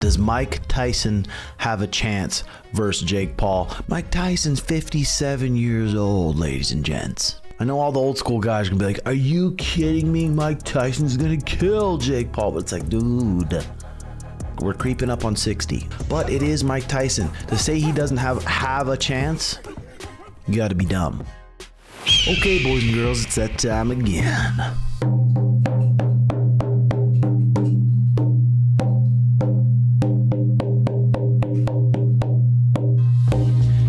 Does Mike Tyson have a chance versus Jake Paul? Mike Tyson's 57 years old, ladies and gents. I know all the old school guys are gonna be like, are you kidding me? Mike Tyson's gonna kill Jake Paul. But it's like, dude, we're creeping up on 60. But it is Mike Tyson. To say he doesn't have a chance, you gotta be dumb. Okay, boys and girls, it's that time again.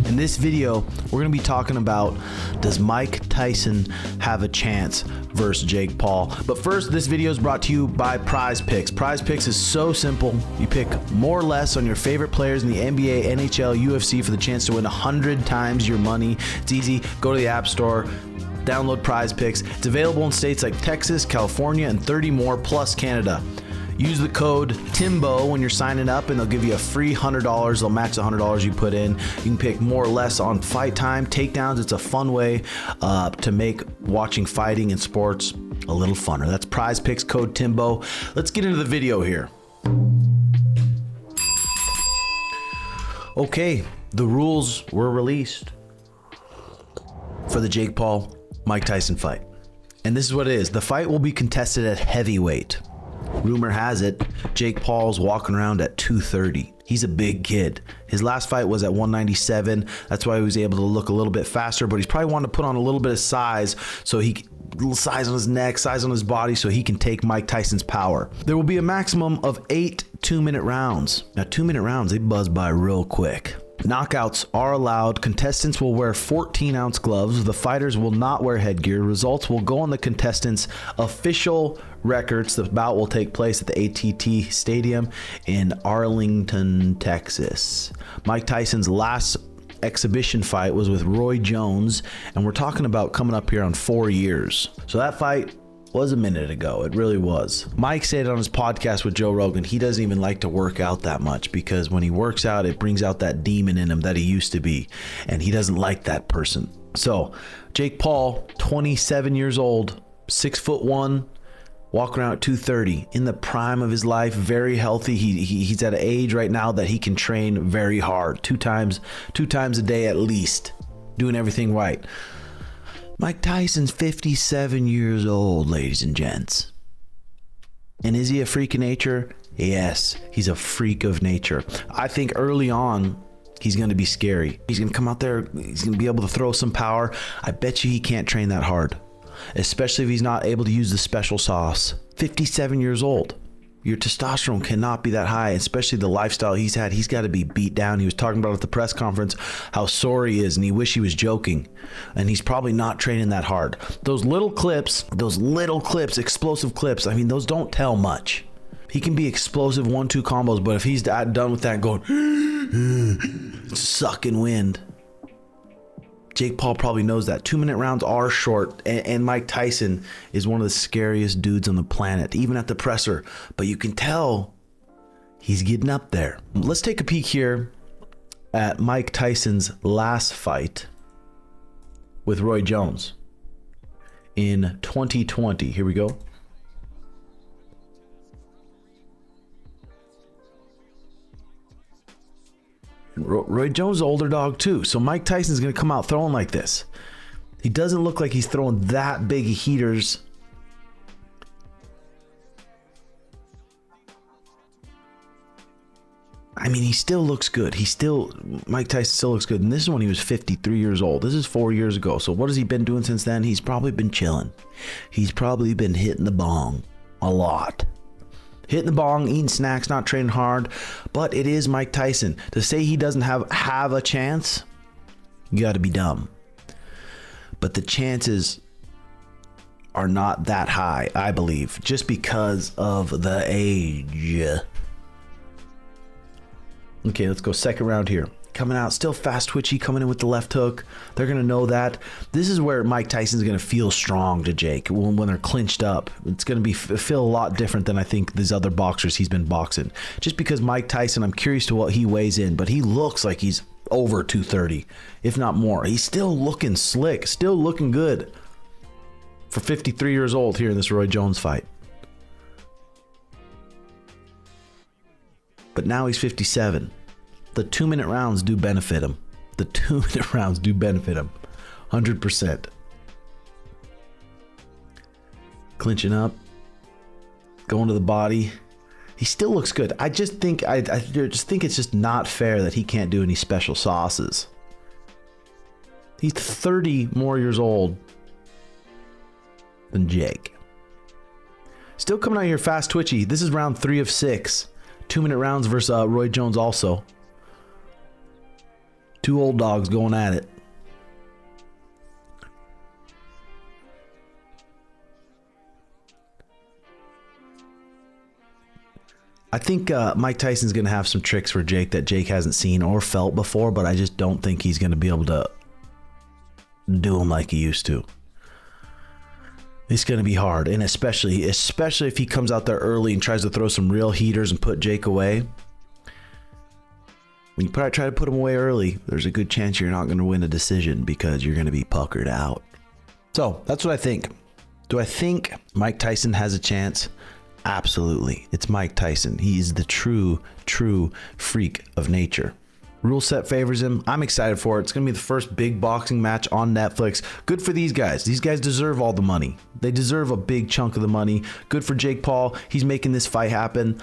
In this video, we're going to be talking about, does Mike Tyson have a chance versus Jake Paul? But first, this video is brought to you by Prize Picks. Prize Picks is so simple. You pick more or less on your favorite players in the NBA, NHL, UFC for the chance to win 100 times your money. It's easy. Go to the App Store. Download Prize Picks. It's available in states like Texas, California, and 30 more, plus Canada. Use the code TIMBO when you're signing up and they'll give you a free $100. They'll match the $100 you put in. You can pick more or less on fight time, takedowns. It's a fun way to make watching fighting and sports a little funner. That's Prize Picks, code TIMBO. Let's get into the video here. Okay, the rules were released for the Jake Paul Mike Tyson fight. And this is what it is. The fight will be contested at heavyweight. Rumor has it, Jake Paul's walking around at 230. He's a big kid. His last fight was at 197. That's why he was able to look a little bit faster, but he's probably wanted to put on a little bit of size so little size on his neck, size on his body, so he can take Mike Tyson's power. There will be a maximum of 8 2-minute rounds. Now, 2-minute rounds, they buzz by real quick. Knockouts are allowed. Contestants will wear 14-ounce gloves. The fighters will not wear headgear. Results will go on the contestants' official records. The bout will take place at the AT&T Stadium in Arlington, Texas. Mike Tyson's last exhibition fight was with Roy Jones, and we're talking about coming up here on 4 years. So that fight was a minute ago. It really was. Mike said on his podcast with Joe Rogan, he doesn't even like to work out that much because when he works out, it brings out that demon in him that he used to be, and he doesn't like that person. So Jake Paul, 27 years old, 6'1", walking around at 230, in the prime of his life, very healthy. He's at an age right now that he can train very hard, two times a day at least, doing everything right. Mike Tyson's 57 years old, ladies and gents. And is he a freak of nature? Yes, he's a freak of nature. I think early on, he's going to be scary. He's going to come out there, he's going to be able to throw some power. I bet you he can't train that hard, especially if he's not able to use the special sauce. 57 years old. Your testosterone cannot be that high, especially the lifestyle he's had. He's got to be beat down. He was talking about at the press conference how sore he is, and he wish he was joking. And he's probably not training that hard. Those little clips, explosive clips, I mean, those don't tell much. He can be explosive 1-2 combos, but if he's done with that going, sucking wind, Jake Paul probably knows that. 2-minute rounds are short, and Mike Tyson is one of the scariest dudes on the planet, even at the presser. But you can tell he's getting up there. Let's take a peek here at Mike Tyson's last fight with Roy Jones in 2020. Here we go. Roy Jones is an older dog too, so Mike Tyson's going to come out throwing like this. He doesn't look like he's throwing that big of heaters. I mean, he still looks good. Mike Tyson still looks good. And this is when he was 53 years old. This is 4 years ago. So what has he been doing since then? He's probably been chilling. He's probably been hitting the bong a lot. Hitting the bong, eating snacks, not training hard. But it is Mike Tyson. To say he doesn't have a chance, you got to be dumb. But the chances are not that high, I believe, just because of the age. Okay, let's go second round here. Coming out, still fast twitchy, coming in with the left hook. They're going to know that. This is where Mike Tyson's going to feel strong to Jake when they're clinched up. It's going to feel a lot different than I think these other boxers he's been boxing. Just because Mike Tyson, I'm curious to what he weighs in, but he looks like he's over 230, if not more. He's still looking slick, still looking good for 53 years old here in this Roy Jones fight. But now he's 57. The 2-minute rounds do benefit him. 100%. Clinching up, going to the body. He still looks good. I just think it's just not fair that he can't do any special sauces. He's 30 more years old than Jake. Still coming out here fast, twitchy. This is round 3 of 6. 2-minute rounds versus Roy Jones also. 2 old dogs going at it. I think Mike Tyson's going to have some tricks for Jake that Jake hasn't seen or felt before, but I just don't think he's going to be able to do them like he used to. It's going to be hard, and especially if he comes out there early and tries to throw some real heaters and put Jake away. When you try to put him away early, there's a good chance you're not going to win a decision because you're going to be puckered out. So that's what I think. Do I think Mike Tyson has a chance? Absolutely. It's Mike Tyson. He's the true freak of nature. Rule set favors him. I'm excited for it. It's going to be the first big boxing match on Netflix. Good for these guys. These guys deserve all the money. They deserve a big chunk of the money. Good for Jake Paul. He's making this fight happen.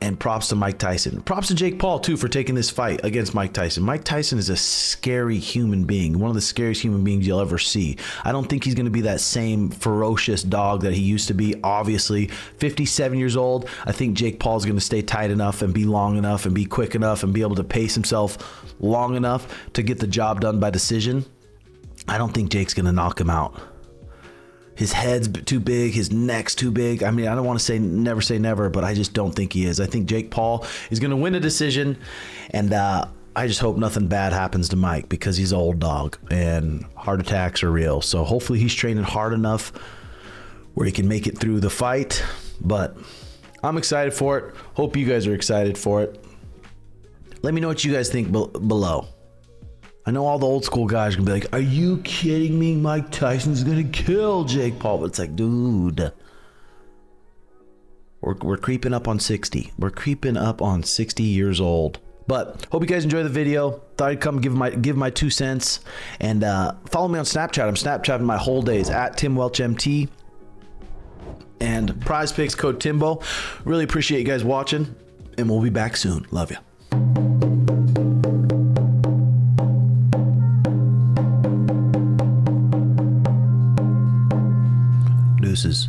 And props to Mike Tyson. Props to Jake Paul, too, for taking this fight against Mike Tyson. Mike Tyson is a scary human being, one of the scariest human beings you'll ever see. I don't think he's going to be that same ferocious dog that he used to be. Obviously, 57 years old. I think Jake Paul's going to stay tight enough and be long enough and be quick enough and be able to pace himself long enough to get the job done by decision. I don't think Jake's going to knock him out. His head's too big, his neck's too big. I mean, I don't want to say never, but I just don't think he is. I think Jake Paul is going to win a decision, and I just hope nothing bad happens to Mike because he's an old dog and heart attacks are real. So hopefully he's training hard enough where he can make it through the fight. But I'm excited for it. Hope you guys are excited for it. Let me know what you guys think below. I know all the old school guys are going to be like, are you kidding me? Mike Tyson's going to kill Jake Paul. But it's like, dude, we're creeping up on 60. We're creeping up on 60 years old. But hope you guys enjoy the video. Thought I'd come give my 2 cents. And follow me on Snapchat. I'm Snapchatting my whole days at TimWelchMT. And Prize Picks code Timbo. Really appreciate you guys watching. And we'll be back soon. Love you. Deuces.